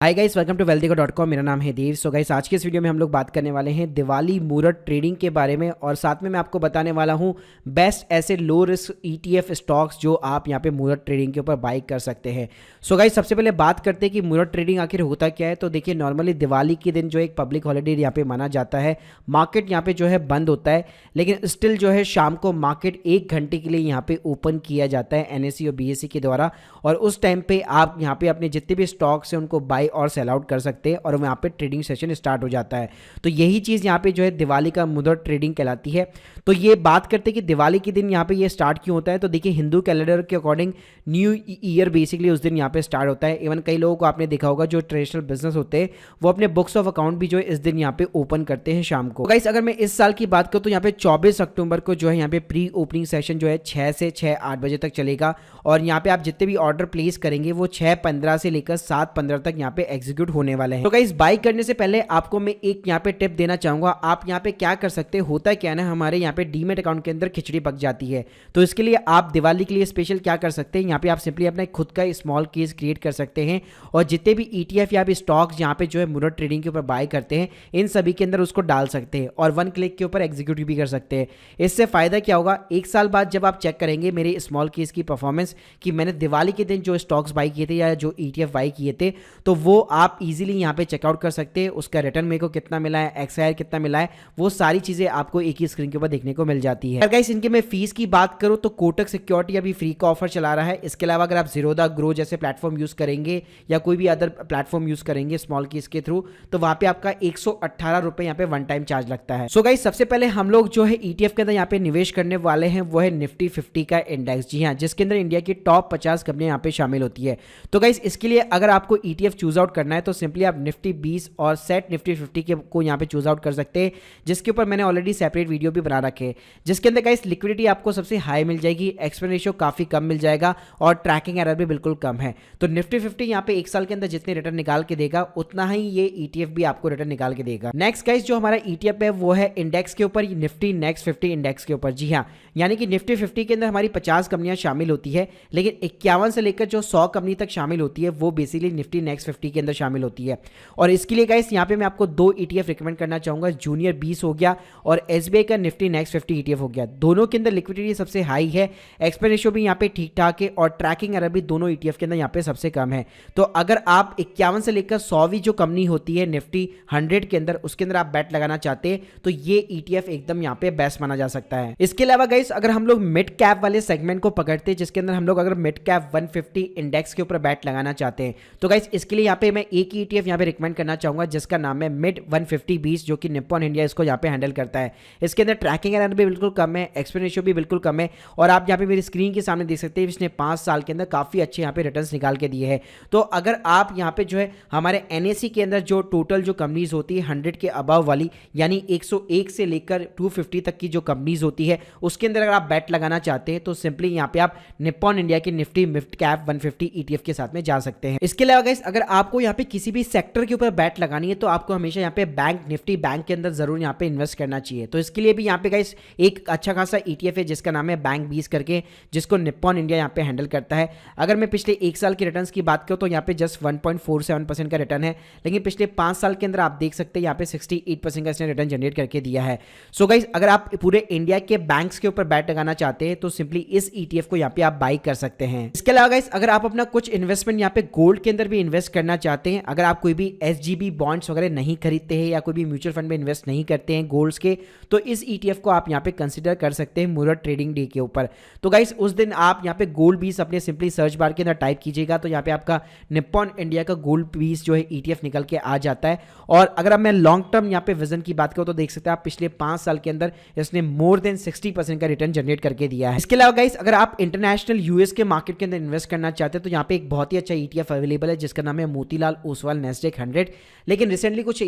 Hi guys, welcome to wealthy.com। मेरा नाम है देव। सो गाइस, आज के इस वीडियो में हम लोग बात करने वाले हैं दिवाली मुहूर्त ट्रेडिंग के बारे में, और साथ में मैं आपको बताने वाला हूं बेस्ट ऐसे लो रिस्क ETF स्टॉक्स जो आप यहां पे मुहूर्त ट्रेडिंग के ऊपर बाई कर सकते हैं। सो गाइस, सबसे पहले बात करते हैं कि मुहूर्त ट्रेडिंग आखिर होता क्या है। तो देखिए, नॉर्मली दिवाली के दिन जो एक पब्लिक हॉलीडे यहाँ पे माना जाता है, मार्केट यहाँ पे जो है बंद होता है, लेकिन स्टिल जो है शाम को मार्केट 1 घंटे के लिए यहाँ पे ओपन किया जाता है NSE और BSE के द्वारा, और उस टाइम पे आप यहाँ पे अपने जितने भी स्टॉक्स हैं उनको बाई और सेल आउट कर सकते हैं, और वहाँ पे ट्रेडिंग सेशन स्टार्ट हो जाता है। तो यही चीज़ यहाँ पे जो है दिवाली का मुहूर्त ट्रेडिंग कहलाती है। तो ये बात करते हैं कि दिवाली के दिन यहाँ पे ये स्टार्ट क्यों होता है। तो देखिए, हिंदू कैलेंडर के अकॉर्डिंग न्यू ईयर बेसिकली उस दिन यहाँ पे स्टार्ट होता है। इवन कई लोगों को आपने देखा होगा जो ट्रेडिशनल बिजनेस होते हैं वो अपने बुक्स ऑफ अकाउंट भी जो है इस दिन यहाँ पे ओपन करते हैं शाम को। गाइस, अगर मैं इस साल की बात करूँ तो यहाँ पे 24 अक्टूबर को जो है यहाँ पे प्री ओपनिंग सेशन जो है 6 से 6-8 बजे तक चलेगा, और यहाँ पे आप जितने भी ऑर्डर प्लेस करेंगे वो 6:15 से लेकर 7:15 तक यहाँ पे एग्जीक्यूट होने वाले हैं। तो गाइस, बाई करने से पहले आपको मैं एक यहाँ पे टिप देना चाहूंगा। आप यहाँ पे क्या कर सकते हैं, होता क्या ना, हमारे यहाँ पे डीमेट अकाउंट के अंदर खिचड़ी पक जाती है। तो इसके लिए आप दिवाली के लिए स्पेशल क्या कर सकते हैं, यहाँ पे आप सिंपली अपना खुद का स्मॉल केस क्रिएट कर सकते हैं, और जितने भी ETF या भी स्टॉक्स यहाँ पे जो है मुहूर्त ट्रेडिंग के ऊपर बाय करते हैं इन सभी के अंदर उसको डाल सकते हैं, और 1 क्लिक के ऊपर एग्जीक्यूट भी कर सकते हैं। इससे फायदा क्या होगा, 1 साल बाद जब आप चेक करेंगे मेरे स्मॉल केस की परफॉर्मेंस कि मैंने दिवाली के दिन जो स्टॉक्स बाई किए थे या जो ETF बाई किए थे, तो वो आप इजीली यहाँ पे चेकआउट कर सकते हैं। उसका रिटर्न मेरे को कितना मिला है, XIR कितना मिला है, वो सारी चीजें आपको एक ही स्क्रीन के ऊपर देखने को मिल जाती है। गाइस, इनके मैं फीस की बात करूं तो कोटक सिक्योरिटी अभी फ्री का ऑफर चला रहा है। इसके अलावा अगर आप ज़ीरोधा ग्रो जैसे प्लेटफॉर्म यूज करेंगे या कोई भी अदर प्लेटफॉर्म यूज करेंगे स्मॉल केस के थ्रू, तो वहां पे आपका 118 रुपए यहाँ पे वन टाइम चार्ज लगता है। सो गाइस, सबसे पहले हम लोग जो है ETF के अंदर यहाँ पे निवेश करने वाले हैं वो है निफ्टी 50 का इंडेक्स। जी हाँ, जिसके अंदर इंडिया की टॉप 50 कंपनियां यहाँ पे शामिल होती है। तो गाइस, इसके लिए अगर आपको ETF चूज आउट करना है तो सिंपली आप निफ्टी 20 और सेट निफ्टी 50 के को यहाँ पे चूज आउट कर सकते हैं, जिसके ऊपर मैंने ऑलरेडी सेपरेट वीडियो भी बना रखे हैं, जिसके अंदर गाइस लिक्विडिटी आपको सबसे हाई मिल जाएगी, एक्सपेंस रेशियो काफी कम मिल जाएगा, और ट्रैकिंग एरर भी बिल्कुल कम है। तो निफ्टी 50 यहाँ पे 1 साल के अंदर जितने रिटर्न निकाल के देगा उतना ही ये ETF भी आपको रिटर्न निकाल के देगा। नेक्स्ट गाइस, जो हमारा ETF है वो है इंडेक्स के ऊपर, निफ्टी नेक्स्ट 50 इंडेक्स के ऊपर। जी हाँ, यानी कि निफ्टी 50 के अंदर हमारी 50 कंपनियां शामिल होती है, लेकिन 51 से लेकर जो 100 कंपनी तक शामिल होती है वो बेसिकली निफ्टी नेक्स्ट 50 के अंदर शामिल होती है। और इसके लिए गाइस यहाँ पे मैं आपको 2 ETF रिकमेंड करना चाहूंगा, जूनियर 20 हो गया और SBI का निफ्टी नेक्स्ट 50 ETF हो गया। दोनों के अंदर लिक्विडिटी सबसे हाई है, एक्सपेंस रेशियो भी यहाँ पे ठीक ठाक है, और ट्रैकिंग एरर भी दोनों ETF के अंदर यहाँ पे सबसे कम है। तो अगर आप 51 से लेकर 100वीं जो कंपनी होती है निफ्टी 100 के अंदर, उसके अंदर आप बैट लगाना चाहते हैं तो ये ETF एकदम यहाँ पे बेस्ट माना जा सकता है। इसके अलावा गाइस, अगर हम लोग मिड कैप वाले सेगमेंट को पकड़ते हैं, जिसके अंदर हम लोग अगर मिड कैप 150 इंडेक्स के ऊपर बैट लगाना चाहते हैं, तो गाइस इसके लिए यहाँ पे मैं एक ही ETF यहाँ पे रिकमेंड करना चाहूंगा जिसका नाम है मिड 150-20, जो कि निप्पॉन इंडिया इसको यहाँ पे हैंडल करता है। इसके अंदर ट्रैकिंग एरर भी बिल्कुल कम है, एक्सपेंस रेशियो भी बिल्कुल कम है, और आप यहाँ पे मेरी स्क्रीन के सामने देख सकते हैं इसने 5 साल के अंदर काफी अच्छे यहाँ पे रिटर्न्स निकाल के दिए हैं। तो अगर आप यहाँ पे जो है हमारे NSE के अंदर जो टोटल जो कंपनीज होती है 100 के अबव वाली, यानी 101 से लेकर 250 तक की जो कंपनीज होती है, उसके अंदर अगर आप बैट लगाना चाहते हैं तो सिंपली यहाँ पे आप निप्पॉन इंडिया के निफ्टी मिड कैप 150 ETF के साथ में जा सकते हैं। इसके अलावा गाइस, अगर आपको यहाँ पे किसी भी सेक्टर के ऊपर बैट लगानी है तो आपको हमेशा यहाँ पे बैंक निफ्टी बैंक के अंदर जरूर यहाँ पे इन्वेस्ट करना चाहिए। तो इसके लिए भी यहाँ पे गाइस एक अच्छा खासा ETF है जिसका नाम है बैंक 20 करके, जिसको निप्पॉन इंडिया यहाँ पे हैंडल करता है। अगर मैं पिछले 1 साल के रिटर्न्स की बात करूँ तो यहाँ पे जस्ट 1.47% का रिटर्न है, लेकिन पिछले 5 साल के अंदर आप देख सकते हैं यहाँ पे 68% का इसने रिटर्न जनरेट करके दिया है। सो गाइस, अगर आप पूरे इंडिया के बैंक्स के ऊपर बैट लगाना चाहते हैं तो सिंपली इस ETF को यहाँ पे आप बाई कर सकते हैं। इसके अलावा गाइस, अगर आप अपना कुछ इन्वेस्टमेंट यहाँ पे गोल्ड के अंदर भी इन्वेस्ट करना चाहते हैं, अगर आप कोई भी SGB बॉन्ड्स वगैरह नहीं खरीदते हैं या कोई भी म्यूचुअल फंड में इन्वेस्ट नहीं करते हैं गोल्ड्स के, तो इस ETF को आप यहाँ पे कंसीडर कर सकते हैं मुहूर्त ट्रेडिंग डे के ऊपर। तो गाइस, उस दिन आप यहाँ पे गोल्ड 20 अपने सिंपली सर्च बार के अंदर टाइप कीजिएगा तो यहाँ पे आपका निप्पॉन इंडिया का गोल्ड 20 जो है ETF निकल के आ जाता है। और अगर अब मैं लॉन्ग टर्म यहाँ पे विजन की बात करूँ तो देख सकते हैं आप पिछले 5 साल के अंदर इसने मोर देन 60% का रिटर्न जनरेट करके दिया है। इसके अलावा गाइस, अगर आप इंटरनेशनल US के मार्केट के अंदर इन्वेस्ट करना चाहते हैं तो यहाँ पे एक बहुत ही अच्छा ETF अवेलेबल है जिसका नाम है मोतीलाल ओसवाल नेस्डेक 100, लेकिन रिसेंटली कुछ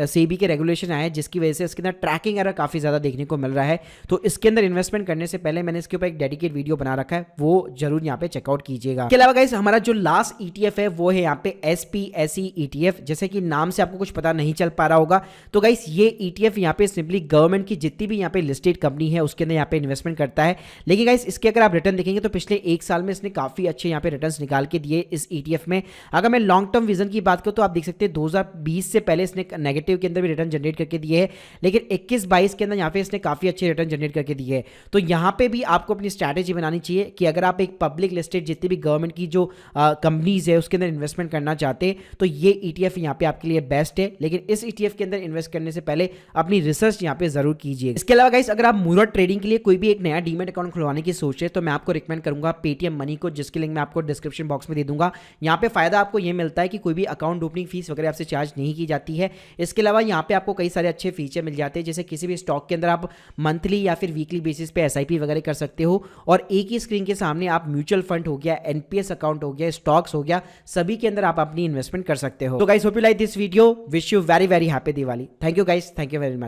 सेबी के रेगुलेशन आए हैं जिसकी वजह से इसके अंदर ट्रैकिंग एरर काफी ज्यादा देखने को मिल रहा है। तो इसके अंदर इन्वेस्टमेंट करने से पहले मैंने इसके ऊपर एक डेडिकेट वीडियो बना रखा है, वो जरूर यहाँ पे चेकआउट कीजिएगा। इसके अलावा गाइस, हमारा जो लास्ट ETF है वो है यहाँ पे SPSE ETF, जैसे कि नाम से आपको कुछ पता नहीं चल पा रहा होगा। तो गाइस, ये ETF यहाँ पे सिंपली गवर्नमेंट की जितनी भी यहाँ पे लिस्टेड कंपनी है उसके अंदर यहाँ पे इन्वेस्टमेंट करता है, लेकिन गाइस इसके अगर आप रिटर्न देखेंगे तो पिछले 1 साल में इसने काफी अच्छे यहाँ पे रिटर्न्स निकाल के दिए इस ETF में। अगर मैं लॉन्ग टर्म विजन की बात करो तो आप देख सकते हैं 2020 से पहले इसने नेगेटिव के अंदर भी रिटर्न जनरेट करके दिए है, लेकिन 21-22 के अंदर यहाँ पे इसने काफी अच्छे रिटर्न जनरेट करके दिए है। तो यहाँ पे भी आपको अपनी स्ट्रैटेजी बनानी चाहिए कि अगर आप एक पब्लिक लिस्टेड जितनी भी गवर्नमेंट की जो कंपनीज है उसके अंदर इन्वेस्टमेंट करना चाहते हैं तो ये ETF यहाँ पे आपके लिए बेस्ट है, लेकिन इस ETF के अंदर इन्वेस्ट करने से पहले अपनी रिसर्च यहाँ पे जरूर कीजिए। इसके अलावा गाइस अगर आप मूरत ट्रेडिंग के लिए कोई भी एक नया डीमैट अकाउंट खुलवाने की सोच रहे हैं तो मैं आपको रिकमेंड करूंगा पेटीएम मनी को, जिसकी लिंक मैं आपको डिस्क्रिप्शन बॉक्स में दे दूंगा। यहाँ पे फायदा आपको ये मिलता है कि कोई भी अकाउंट ओपनिंग फीस वगैरह आपसे चार्ज नहीं की जाती है। इसके अलावा यहाँ पे आपको कई सारे अच्छे फीचर मिल जाते हैं, जैसे किसी भी स्टॉक के अंदर आप मंथली या फिर वीकली बेसिस पे SIP वगैरह कर सकते हो, और एक ही स्क्रीन के सामने आप म्यूचुअल फंड हो गया, NPS अकाउंट हो गया, स्टॉक्स हो गया, सभी के अंदर आप अपनी इन्वेस्टमेंट कर सकते हो। तो guys hope you like this video, wish you very very happy Diwali. Thank you guys, thank you very much.